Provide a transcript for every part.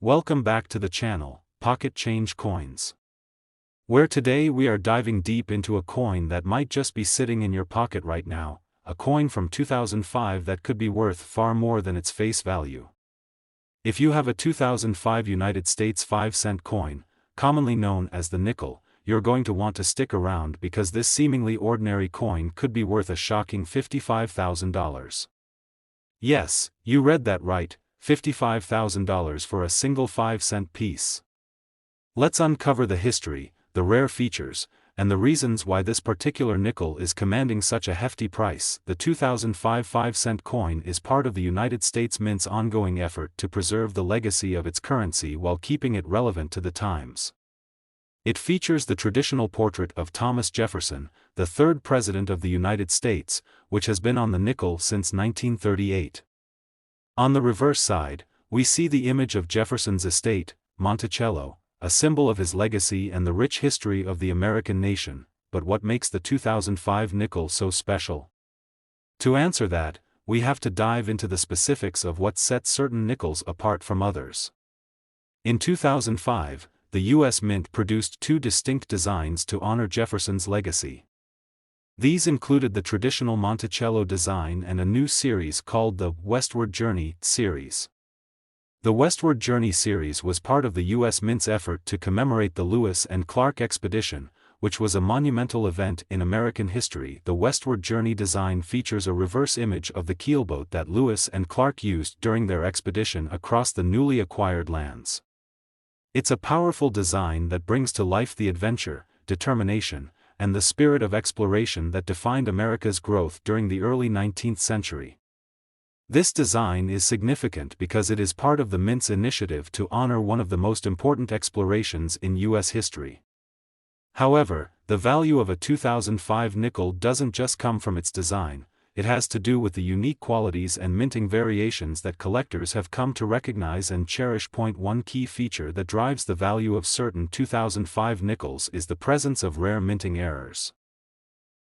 Welcome back to the channel, Pocket Change Coins, where today we are diving deep into a coin that might just be sitting in your pocket right now, a coin from 2005 that could be worth far more than its face value. If you have a 2005 United States 5-cent coin, commonly known as the nickel, you're going to want to stick around because this seemingly ordinary coin could be worth a shocking $55,000. Yes, you read that right, $55,000 for a single 5-cent piece. Let's uncover the history, the rare features, and the reasons why this particular nickel is commanding such a hefty price. The 2005 5-cent coin is part of the United States Mint's ongoing effort to preserve the legacy of its currency while keeping it relevant to the times. It features the traditional portrait of Thomas Jefferson, the third President of the United States, which has been on the nickel since 1938. On the reverse side, we see the image of Jefferson's estate, Monticello, a symbol of his legacy and the rich history of the American nation. But what makes the 2005 nickel so special? To answer that, we have to dive into the specifics of what sets certain nickels apart from others. In 2005, the U.S. Mint produced two distinct designs to honor Jefferson's legacy. These included the traditional Monticello design and a new series called the Westward Journey series. The Westward Journey series was part of the U.S. Mint's effort to commemorate the Lewis and Clark expedition, which was a monumental event in American history. The Westward Journey design features a reverse image of the keelboat that Lewis and Clark used during their expedition across the newly acquired lands. It's a powerful design that brings to life the adventure, determination, and the spirit of exploration that defined America's growth during the early 19th century. This design is significant because it is part of the Mint's initiative to honor one of the most important explorations in U.S. history. However, the value of a 2005 nickel doesn't just come from its design, it has to do with the unique qualities and minting variations that collectors have come to recognize and cherish. One key feature that drives the value of certain 2005 nickels is the presence of rare minting errors.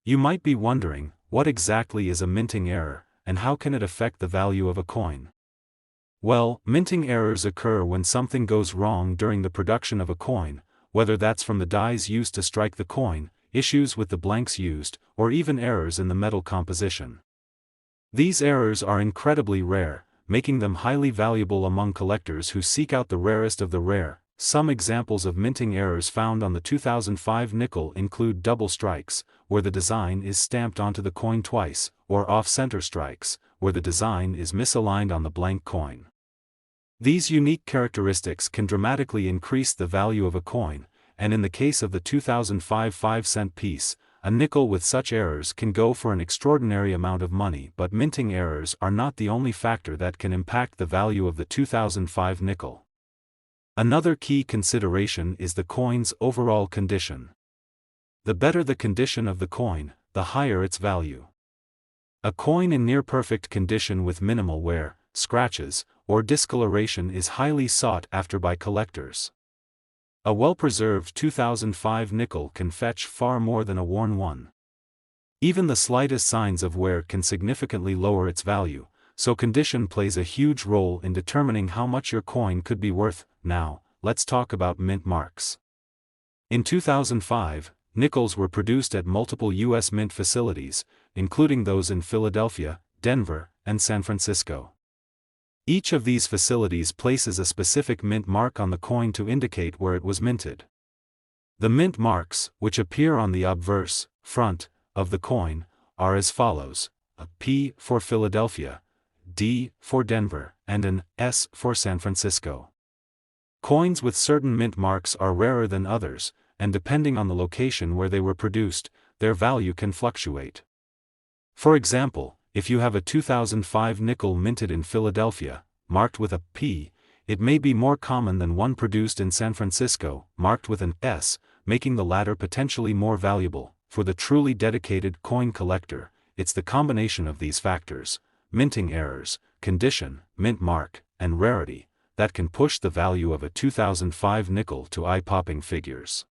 You might be wondering, what exactly is a minting error, and how can it affect the value of a coin? Well, minting errors occur when something goes wrong during the production of a coin, whether that's from the dies used to strike the coin, issues with the blanks used, or even errors in the metal composition. These errors are incredibly rare, making them highly valuable among collectors who seek out the rarest of the rare. Some examples of minting errors found on the 2005 nickel include double strikes, where the design is stamped onto the coin twice, or off-center strikes, where the design is misaligned on the blank coin. These unique characteristics can dramatically increase the value of a coin, and in the case of the 2005 5-cent piece, a nickel with such errors can go for an extraordinary amount of money. But minting errors are not the only factor that can impact the value of the 2005 nickel. Another key consideration is the coin's overall condition. The better the condition of the coin, the higher its value. A coin in near-perfect condition with minimal wear, scratches, or discoloration is highly sought after by collectors. A well-preserved 2005 nickel can fetch far more than a worn one. Even the slightest signs of wear can significantly lower its value, so condition plays a huge role in determining how much your coin could be worth. Now, let's talk about mint marks. In 2005, nickels were produced at multiple U.S. Mint facilities, including those in Philadelphia, Denver, and San Francisco. Each of these facilities places a specific mint mark on the coin to indicate where it was minted. The mint marks, which appear on the obverse, front, of the coin, are as follows: a P for Philadelphia, D for Denver, and an S for San Francisco. Coins with certain mint marks are rarer than others, and depending on the location where they were produced, their value can fluctuate. For example, if you have a 2005 nickel minted in Philadelphia, marked with a P, it may be more common than one produced in San Francisco, marked with an S, making the latter potentially more valuable. For the truly dedicated coin collector, it's the combination of these factors, minting errors, condition, mint mark, and rarity, that can push the value of a 2005 nickel to eye-popping figures.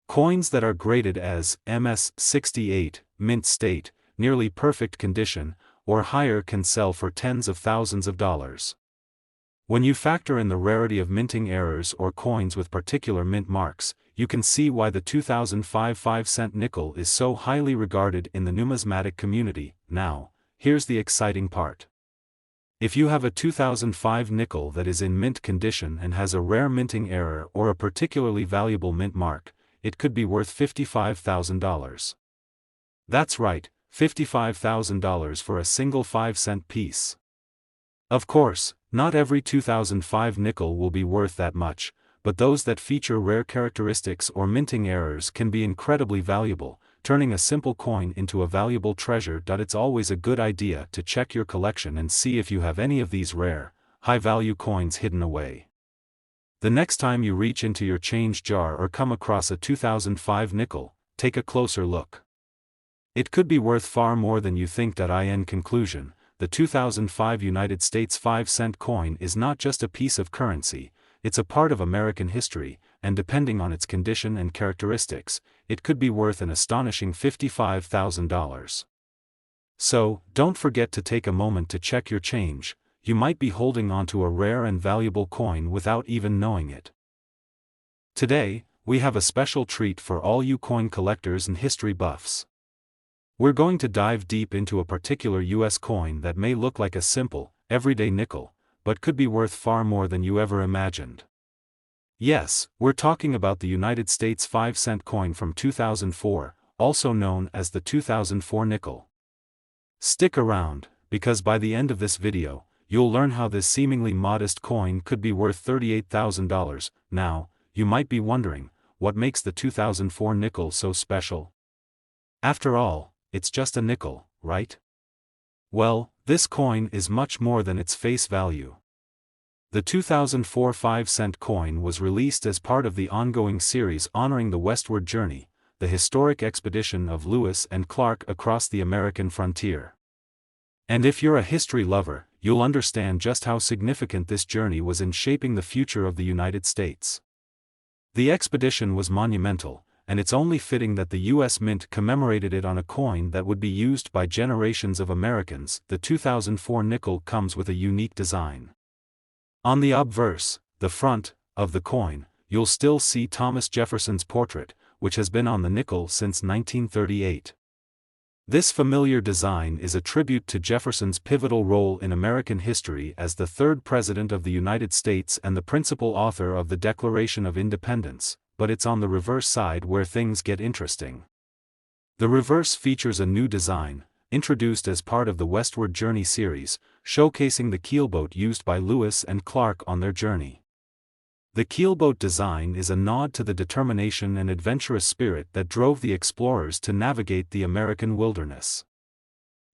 Coins that are graded as MS68, mint state, nearly perfect condition, or higher can sell for tens of thousands of dollars. When you factor in the rarity of minting errors or coins with particular mint marks, you can see why the 2005 5-cent nickel is so highly regarded in the numismatic community. Now, here's the exciting part. If you have a 2005 nickel that is in mint condition and has a rare minting error or a particularly valuable mint mark, it could be worth $55,000. That's right, $55,000 for a single 5-cent piece. Of course, not every 2005 nickel will be worth that much, but those that feature rare characteristics or minting errors can be incredibly valuable, turning a simple coin into a valuable treasure. It's always a good idea to check your collection and see if you have any of these rare, high-value coins hidden away. The next time you reach into your change jar or come across a 2005 nickel, take a closer look. It could be worth far more than you think. In conclusion, the 2005 United States 5-cent coin is not just a piece of currency, it's a part of American history, and depending on its condition and characteristics, it could be worth an astonishing $55,000. So, don't forget to take a moment to check your change. You might be holding onto a rare and valuable coin without even knowing it. Today, we have a special treat for all you coin collectors and history buffs. We're going to dive deep into a particular US coin that may look like a simple, everyday nickel, but could be worth far more than you ever imagined. Yes, we're talking about the United States 5-cent coin from 2004, also known as the 2004 nickel. Stick around, because by the end of this video, you'll learn how this seemingly modest coin could be worth $38,000. Now, you might be wondering, what makes the 2004 nickel so special? After all, it's just a nickel, right? Well, this coin is much more than its face value. The 2004 5-cent coin was released as part of the ongoing series honoring the westward journey, the historic expedition of Lewis and Clark across the American frontier. And if you're a history lover, you'll understand just how significant this journey was in shaping the future of the United States. The expedition was monumental, and it's only fitting that the U.S. Mint commemorated it on a coin that would be used by generations of Americans. The 2004 nickel comes with a unique design. On the obverse, the front, of the coin, you'll still see Thomas Jefferson's portrait, which has been on the nickel since 1938. This familiar design is a tribute to Jefferson's pivotal role in American history as the third President of the United States and the principal author of the Declaration of Independence, but it's on the reverse side where things get interesting. The reverse features a new design, introduced as part of the Westward Journey series, showcasing the keelboat used by Lewis and Clark on their journey. The keelboat design is a nod to the determination and adventurous spirit that drove the explorers to navigate the American wilderness.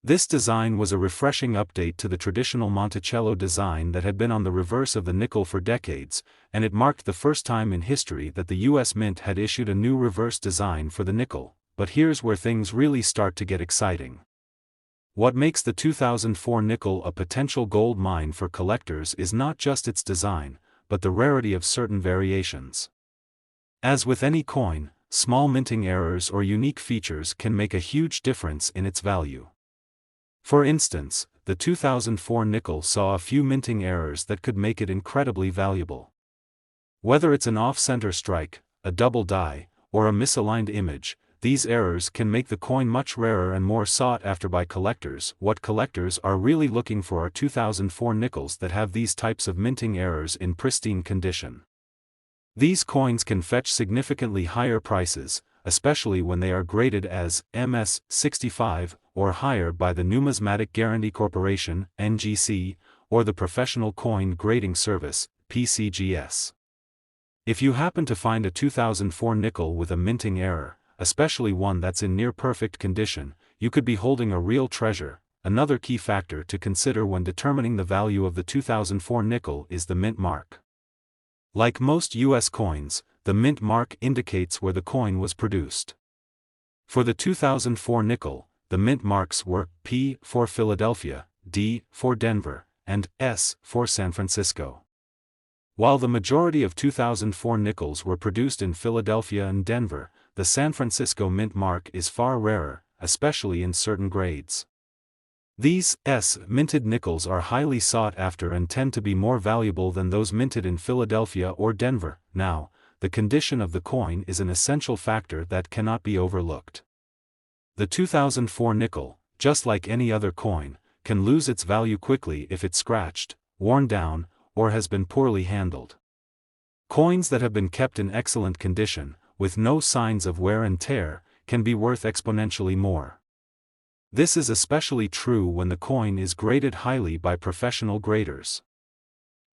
This design was a refreshing update to the traditional Monticello design that had been on the reverse of the nickel for decades, and it marked the first time in history that the U.S. Mint had issued a new reverse design for the nickel. But here's where things really start to get exciting. What makes the 2004 nickel a potential gold mine for collectors is not just its design, but the rarity of certain variations. As with any coin, small minting errors or unique features can make a huge difference in its value. For instance, the 2004 nickel saw a few minting errors that could make it incredibly valuable. Whether it's an off-center strike, a double die, or a misaligned image, these errors can make the coin much rarer and more sought after by collectors. What collectors are really looking for are 2004 nickels that have these types of minting errors in pristine condition. These coins can fetch significantly higher prices, especially when they are graded as MS 65 or higher by the Numismatic Guarantee Corporation (NGC) or the Professional Coin Grading Service (PCGS). If you happen to find a 2004 nickel with a minting error, especially one that's in near-perfect condition, you could be holding a real treasure. Another key factor to consider when determining the value of the 2004 nickel is the mint mark. Like most U.S. coins, the mint mark indicates where the coin was produced. For the 2004 nickel, the mint marks were P for Philadelphia, D for Denver, and S for San Francisco. While the majority of 2004 nickels were produced in Philadelphia and Denver, the San Francisco mint mark is far rarer, especially in certain grades. These minted nickels are highly sought after and tend to be more valuable than those minted in Philadelphia or Denver. Now, the condition of the coin is an essential factor that cannot be overlooked. The 2004 nickel, just like any other coin, can lose its value quickly if it's scratched, worn down, or has been poorly handled. Coins that have been kept in excellent condition, with no signs of wear and tear, can be worth exponentially more. This is especially true when the coin is graded highly by professional graders.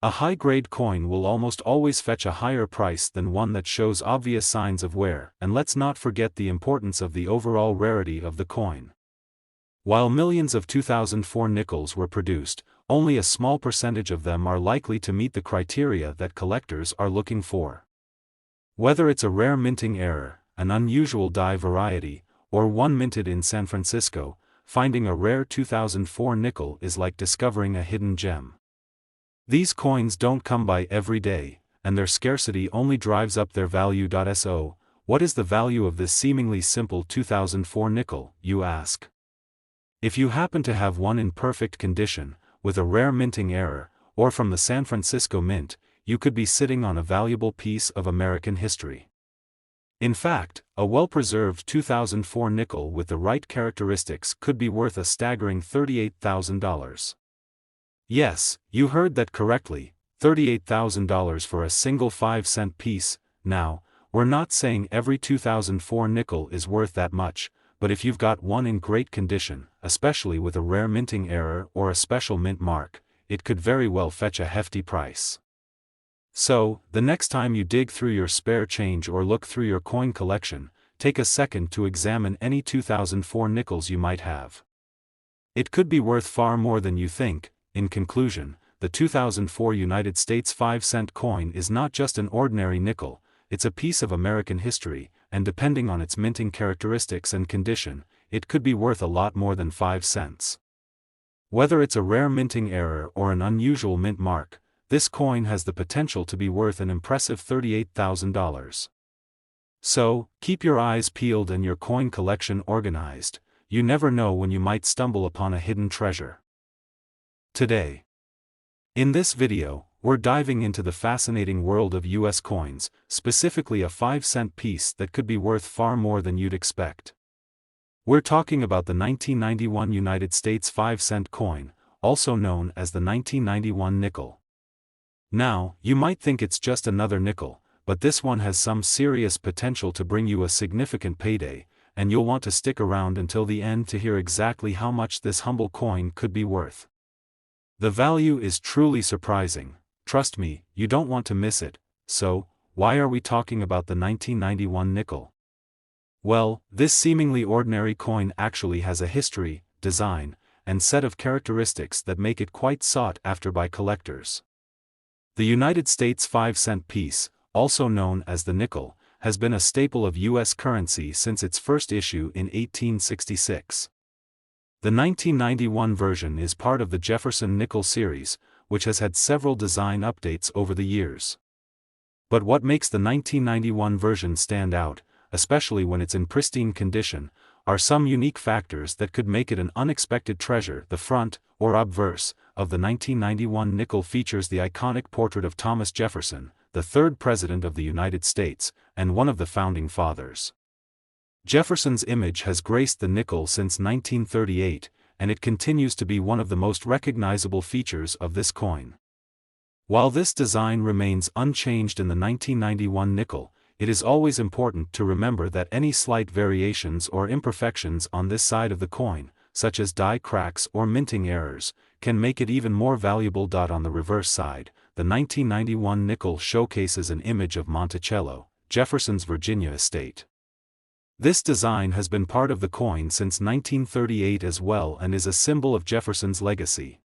A high-grade coin will almost always fetch a higher price than one that shows obvious signs of wear, and let's not forget the importance of the overall rarity of the coin. While millions of 2004 nickels were produced, only a small percentage of them are likely to meet the criteria that collectors are looking for. Whether it's a rare minting error, an unusual die variety, or one minted in San Francisco, finding a rare 2004 nickel is like discovering a hidden gem. These coins don't come by every day, and their scarcity only drives up their value. So, what is the value of this seemingly simple 2004 nickel, you ask? If you happen to have one in perfect condition, with a rare minting error, or from the San Francisco Mint, you could be sitting on a valuable piece of American history. In fact, a well-preserved 2004 nickel with the right characteristics could be worth a staggering $38,000. Yes, you heard that correctly, $38,000 for a single 5-cent piece. Now, we're not saying every 2004 nickel is worth that much, but if you've got one in great condition, especially with a rare minting error or a special mint mark, it could very well fetch a hefty price. So, the next time you dig through your spare change or look through your coin collection, take a second to examine any 2004 nickels you might have. It could be worth far more than you think. In conclusion, the 2004 United States 5-cent coin is not just an ordinary nickel, it's a piece of American history, and depending on its minting characteristics and condition, it could be worth a lot more than 5 cents. Whether it's a rare minting error or an unusual mint mark, this coin has the potential to be worth an impressive $38,000. So, keep your eyes peeled and your coin collection organized. You never know when you might stumble upon a hidden treasure. Today. In this video, we're diving into the fascinating world of US coins, specifically a 5-cent piece that could be worth far more than you'd expect. We're talking about the 1991 United States 5-cent coin, also known as the 1991 nickel. Now, you might think it's just another nickel, but this one has some serious potential to bring you a significant payday, and you'll want to stick around until the end to hear exactly how much this humble coin could be worth. The value is truly surprising, trust me, you don't want to miss it. So, why are we talking about the 1991 nickel? Well, this seemingly ordinary coin actually has a history, design, and set of characteristics that make it quite sought after by collectors. The United States 5-cent piece, also known as the nickel, has been a staple of U.S. currency since its first issue in 1866. The 1991 version is part of the Jefferson Nickel series, which has had several design updates over the years. But what makes the 1991 version stand out, especially when it's in pristine condition, are some unique factors that could make it an unexpected treasure. The front, or obverse, of the 1991 nickel features the iconic portrait of Thomas Jefferson, the third President of the United States, and one of the Founding Fathers. Jefferson's image has graced the nickel since 1938, and it continues to be one of the most recognizable features of this coin. While this design remains unchanged in the 1991 nickel, it is always important to remember that any slight variations or imperfections on this side of the coin, such as die cracks or minting errors, can make it even more valuable. On the reverse side, the 1991 nickel showcases an image of Monticello, Jefferson's Virginia estate. This design has been part of the coin since 1938 as well and is a symbol of Jefferson's legacy.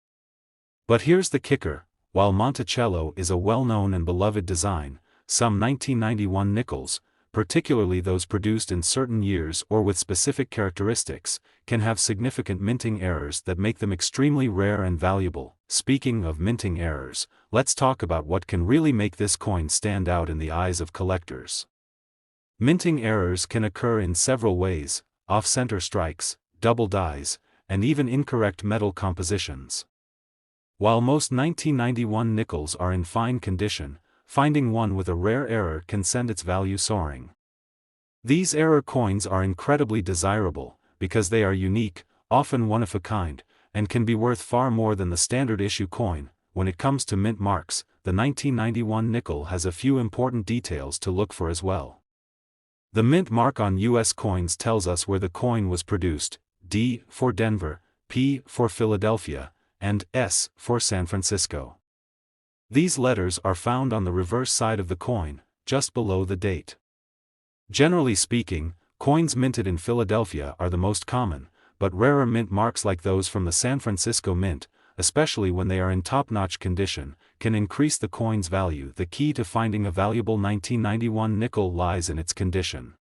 But here's the kicker: while Monticello is a well-known and beloved design, some 1991 nickels, particularly those produced in certain years or with specific characteristics, can have significant minting errors that make them extremely rare and valuable. Speaking of minting errors, let's talk about what can really make this coin stand out in the eyes of collectors. Minting errors can occur in several ways: off-center strikes, double dies, and even incorrect metal compositions. While most 1991 nickels are in fine condition, finding one with a rare error can send its value soaring. These error coins are incredibly desirable, because they are unique, often one of a kind, and can be worth far more than the standard issue coin. When it comes to mint marks, the 1991 nickel has a few important details to look for as well. The mint mark on U.S. coins tells us where the coin was produced: D for Denver, P for Philadelphia, and S for San Francisco. These letters are found on the reverse side of the coin, just below the date. Generally speaking, coins minted in Philadelphia are the most common, but rarer mint marks like those from the San Francisco Mint, especially when they are in top-notch condition, can increase the coin's value. The key to finding a valuable 1991 nickel lies in its condition.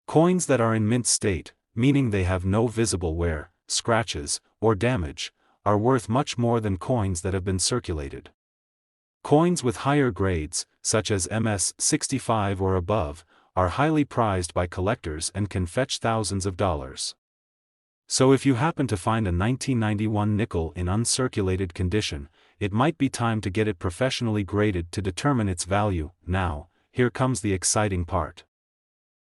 Coins that are in mint state, meaning they have no visible wear, scratches, or damage, are worth much more than coins that have been circulated. Coins with higher grades, such as MS 65 or above, are highly prized by collectors and can fetch thousands of dollars. So if you happen to find a 1991 nickel in uncirculated condition, it might be time to get it professionally graded to determine its value. Now, here comes the exciting part.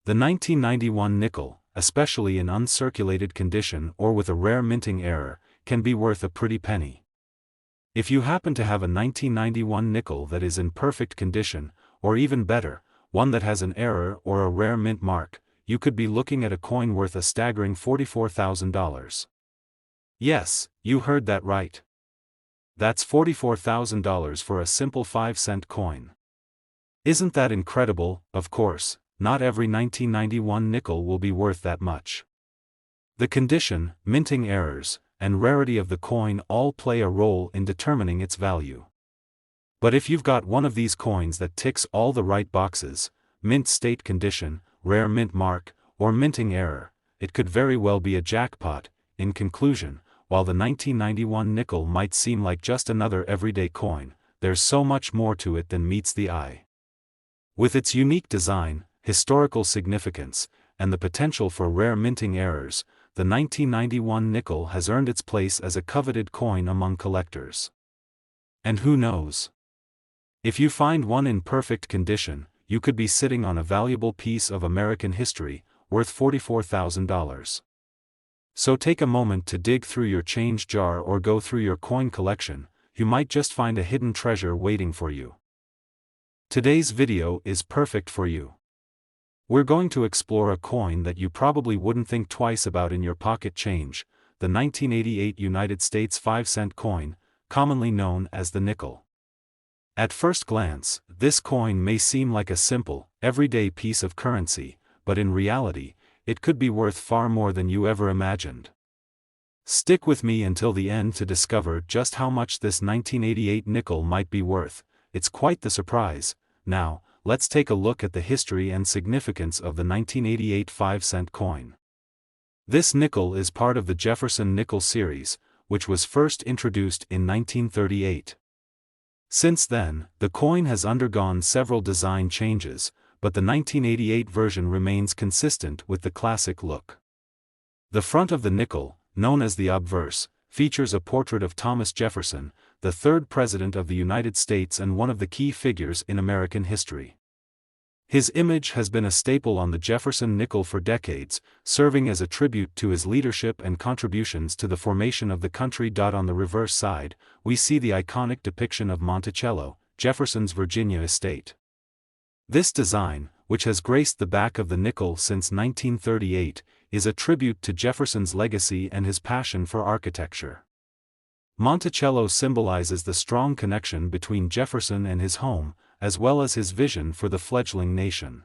The 1991 nickel, especially in uncirculated condition or with a rare minting error, can be worth a pretty penny. If you happen to have a 1991 nickel that is in perfect condition, or even better, one that has an error or a rare mint mark, you could be looking at a coin worth a staggering $44,000. Yes, you heard that right. That's $44,000 for a simple 5-cent coin. Isn't that incredible? Of course, not every 1991 nickel will be worth that much. The condition, minting errors, and rarity of the coin all play a role in determining its value. But if you've got one of these coins that ticks all the right boxes, mint state condition, rare mint mark, or minting error, it could very well be a jackpot. In conclusion, while the 1991 nickel might seem like just another everyday coin, there's so much more to it than meets the eye. With its unique design, historical significance, and the potential for rare minting errors, the 1991 nickel has earned its place as a coveted coin among collectors. And who knows? If you find one in perfect condition, you could be sitting on a valuable piece of American history, worth $44,000. So take a moment to dig through your change jar or go through your coin collection. You might just find a hidden treasure waiting for you. Today's video is perfect for you. We're going to explore a coin that you probably wouldn't think twice about in your pocket change, the 1988 United States 5-cent coin, commonly known as the nickel. At first glance, this coin may seem like a simple, everyday piece of currency, but in reality, it could be worth far more than you ever imagined. Stick with me until the end to discover just how much this 1988 nickel might be worth. It's quite the surprise. Now, let's take a look at the history and significance of the 1988 5-cent coin. This nickel is part of the Jefferson Nickel series, which was first introduced in 1938. Since then, the coin has undergone several design changes, but the 1988 version remains consistent with the classic look. The front of the nickel, known as the obverse, features a portrait of Thomas Jefferson, the third President of the United States and one of the key figures in American history. His image has been a staple on the Jefferson nickel for decades, serving as a tribute to his leadership and contributions to the formation of the country. On the reverse side, we see the iconic depiction of Monticello, Jefferson's Virginia estate. This design, which has graced the back of the nickel since 1938, is a tribute to Jefferson's legacy and his passion for architecture. Monticello symbolizes the strong connection between Jefferson and his home, as well as his vision for the fledgling nation.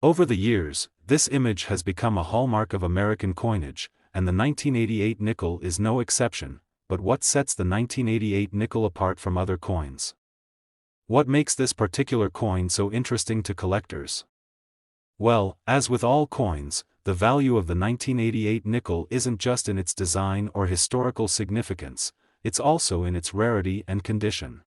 Over the years, this image has become a hallmark of American coinage, and the 1988 nickel is no exception. But what sets the 1988 nickel apart from other coins? What makes this particular coin so interesting to collectors? Well, as with all coins, the value of the 1988 nickel isn't just in its design or historical significance, it's also in its rarity and condition.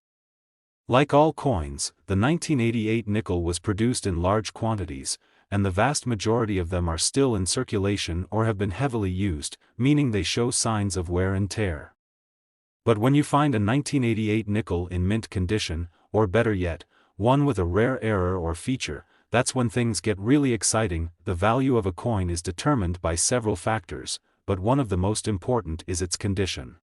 Like all coins, the 1988 nickel was produced in large quantities, and the vast majority of them are still in circulation or have been heavily used, meaning they show signs of wear and tear. But when you find a 1988 nickel in mint condition, or better yet, one with a rare error or feature, that's when things get really exciting. The value of a coin is determined by several factors, but one of the most important is its condition.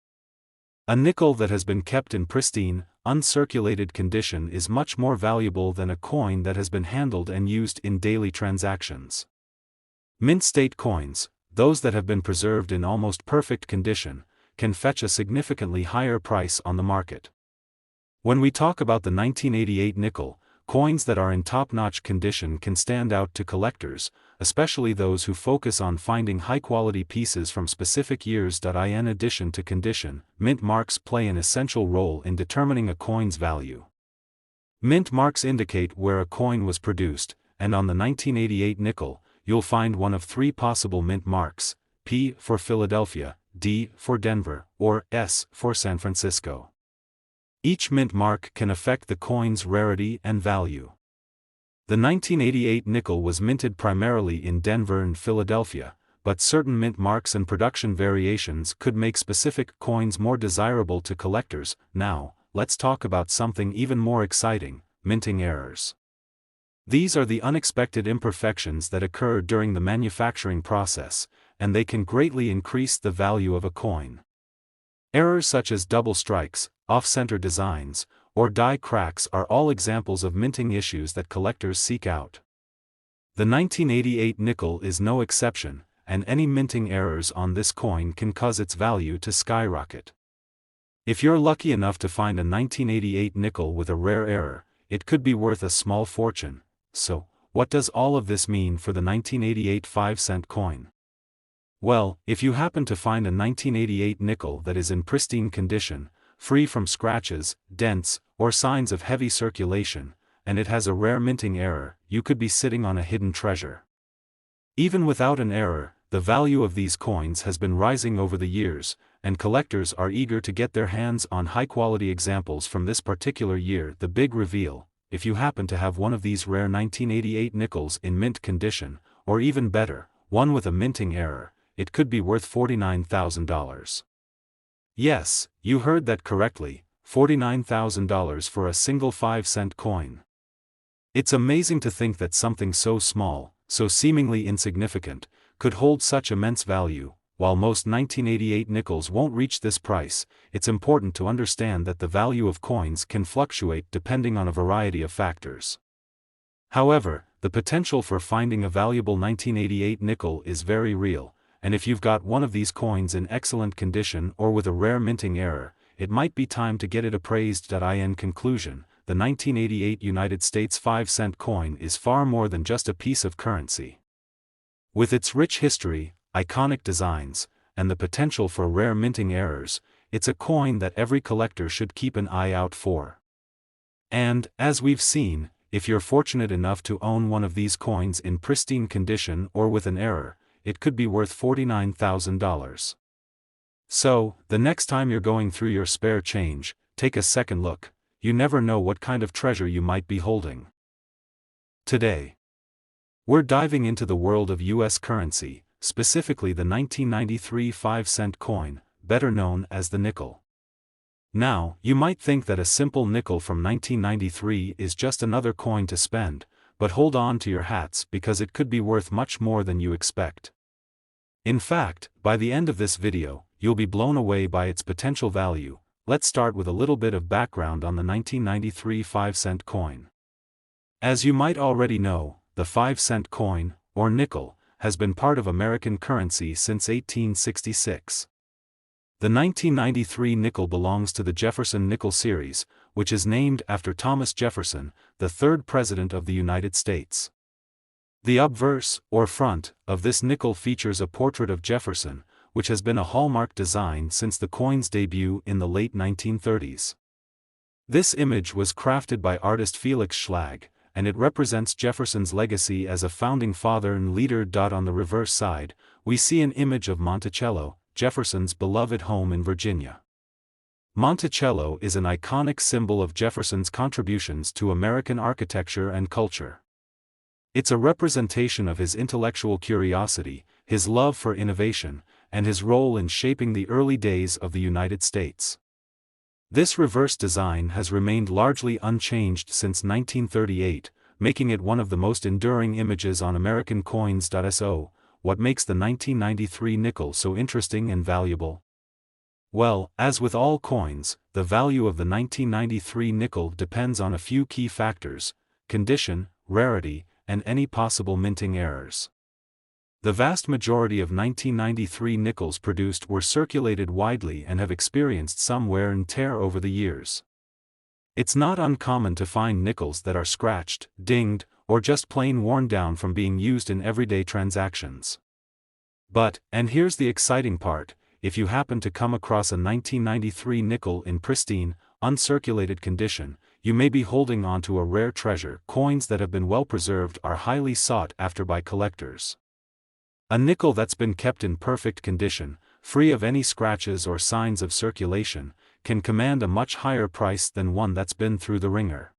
A nickel that has been kept in pristine, uncirculated condition is much more valuable than a coin that has been handled and used in daily transactions. Mint state coins, those that have been preserved in almost perfect condition, can fetch a significantly higher price on the market. When we talk about the 1988 nickel, coins that are in top-notch condition can stand out to collectors, especially those who focus on finding high-quality pieces from specific years. In addition to condition, mint marks play an essential role in determining a coin's value. Mint marks indicate where a coin was produced, and on the 1988 nickel, you'll find one of three possible mint marks: P for Philadelphia, D for Denver, or S for San Francisco. Each mint mark can affect the coin's rarity and value. The 1988 nickel was minted primarily in Denver and Philadelphia, but certain mint marks and production variations could make specific coins more desirable to collectors. Now, let's talk about something even more exciting: minting errors. These are the unexpected imperfections that occur during the manufacturing process, and they can greatly increase the value of a coin. Errors such as double strikes, off-center designs, or die cracks are all examples of minting issues that collectors seek out. The 1988 nickel is no exception, and any minting errors on this coin can cause its value to skyrocket. If you're lucky enough to find a 1988 nickel with a rare error, it could be worth a small fortune. So, what does all of this mean for the 1988 5-cent coin? Well, if you happen to find a 1988 nickel that is in pristine condition, free from scratches, dents, or signs of heavy circulation, and it has a rare minting error, you could be sitting on a hidden treasure. Even without an error, the value of these coins has been rising over the years, and collectors are eager to get their hands on high-quality examples from this particular year. The big reveal: if you happen to have one of these rare 1988 nickels in mint condition, or even better, one with a minting error, it could be worth $49,000. Yes, you heard that correctly, $49,000 for a single 5-cent coin. It's amazing to think that something so small, so seemingly insignificant, could hold such immense value. While most 1988 nickels won't reach this price, it's important to understand that the value of coins can fluctuate depending on a variety of factors. However, the potential for finding a valuable 1988 nickel is very real, and if you've got one of these coins in excellent condition or with a rare minting error, it might be time to get it appraised. In conclusion, the 1988 United States 5-cent coin is far more than just a piece of currency. With its rich history, iconic designs, and the potential for rare minting errors, it's a coin that every collector should keep an eye out for. And, as we've seen, if you're fortunate enough to own one of these coins in pristine condition or with an error, it could be worth $49,000. So, the next time you're going through your spare change, take a second look. You never know what kind of treasure you might be holding. Today, we're diving into the world of U.S. currency, specifically the 1993 5-cent coin, better known as the nickel. Now, you might think that a simple nickel from 1993 is just another coin to spend, but hold on to your hats because it could be worth much more than you expect. In fact, by the end of this video, you'll be blown away by its potential value. Let's start with a little bit of background on the 1993 5-cent coin. As you might already know, the 5-cent coin, or nickel, has been part of American currency since 1866. The 1993 nickel belongs to the Jefferson Nickel series, which is named after Thomas Jefferson, the third President of the United States. The obverse, or front, of this nickel features a portrait of Jefferson, which has been a hallmark design since the coin's debut in the late 1930s. This image was crafted by artist Felix Schlag, and it represents Jefferson's legacy as a founding father and leader. On the reverse side, we see an image of Monticello, Jefferson's beloved home in Virginia. Monticello is an iconic symbol of Jefferson's contributions to American architecture and culture. It's a representation of his intellectual curiosity, his love for innovation, and his role in shaping the early days of the United States. This reverse design has remained largely unchanged since 1938, making it one of the most enduring images on American coins.so. What makes the 1993 nickel so interesting and valuable? Well, as with all coins, the value of the 1993 nickel depends on a few key factors: condition, rarity, and any possible minting errors. The vast majority of 1993 nickels produced were circulated widely and have experienced some wear and tear over the years. It's not uncommon to find nickels that are scratched, dinged, or just plain worn down from being used in everyday transactions. But, and here's the exciting part, if you happen to come across a 1993 nickel in pristine, uncirculated condition, you may be holding on to a rare treasure. Coins that have been well preserved are highly sought after by collectors. A nickel that's been kept in perfect condition, free of any scratches or signs of circulation, can command a much higher price than one that's been through the ringer.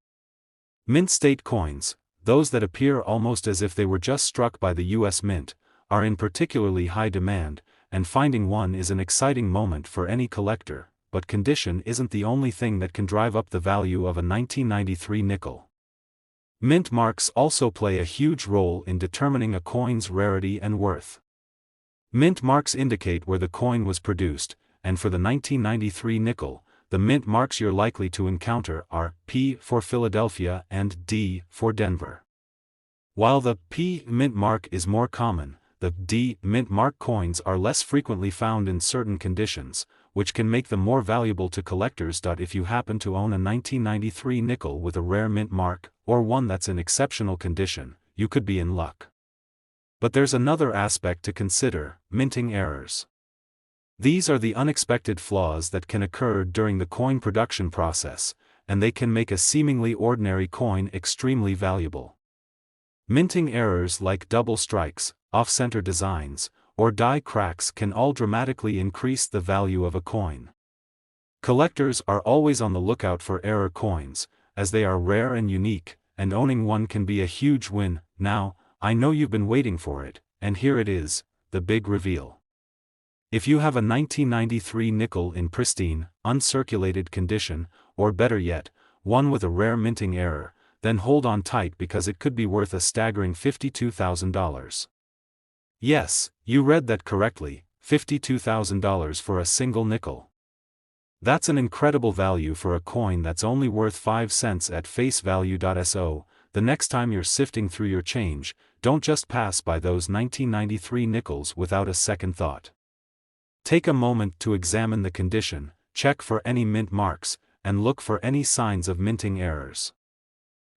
Mint state coins, those that appear almost as if they were just struck by the U.S. Mint, are in particularly high demand, and finding one is an exciting moment for any collector. But condition isn't the only thing that can drive up the value of a 1993 nickel. Mint marks also play a huge role in determining a coin's rarity and worth. Mint marks indicate where the coin was produced, and for the 1993 nickel, the mint marks you're likely to encounter are P for Philadelphia and D for Denver. While the P mint mark is more common, the D mint mark coins are less frequently found in certain conditions, which can make them more valuable to collectors. If you happen to own a 1993 nickel with a rare mint mark, or one that's in exceptional condition, you could be in luck. But there's another aspect to consider: minting errors. These are the unexpected flaws that can occur during the coin production process, and they can make a seemingly ordinary coin extremely valuable. Minting errors like double strikes, off-center designs, or die cracks can all dramatically increase the value of a coin. Collectors are always on the lookout for error coins, as they are rare and unique, and owning one can be a huge win. Now, I know you've been waiting for it, and here it is, the big reveal. If you have a 1993 nickel in pristine, uncirculated condition, or better yet, one with a rare minting error, then hold on tight because it could be worth a staggering $52,000. Yes, you read that correctly, $52,000 for a single nickel. That's an incredible value for a coin that's only worth 5 cents at face value.so. The next time you're sifting through your change, don't just pass by those 1993 nickels without a second thought. Take a moment to examine the condition, check for any mint marks, and look for any signs of minting errors.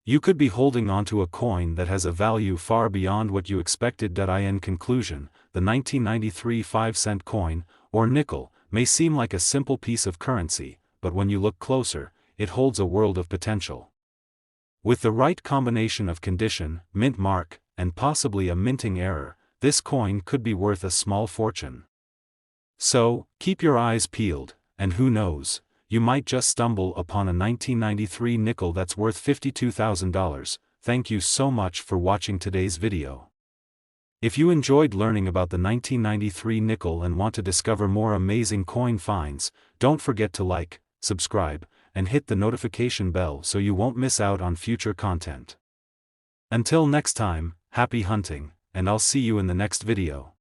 You could be holding onto a coin that has a value far beyond what you expected. In conclusion, the 1993 5-cent coin, or nickel, may seem like a simple piece of currency, but when you look closer, it holds a world of potential. With the right combination of condition, mint mark, and possibly a minting error, this coin could be worth a small fortune. So, keep your eyes peeled, and who knows, you might just stumble upon a 1993 nickel that's worth $52,000. Thank you so much for watching today's video. If you enjoyed learning about the 1993 nickel and want to discover more amazing coin finds, don't forget to like, subscribe, and hit the notification bell so you won't miss out on future content. Until next time, happy hunting, and I'll see you in the next video.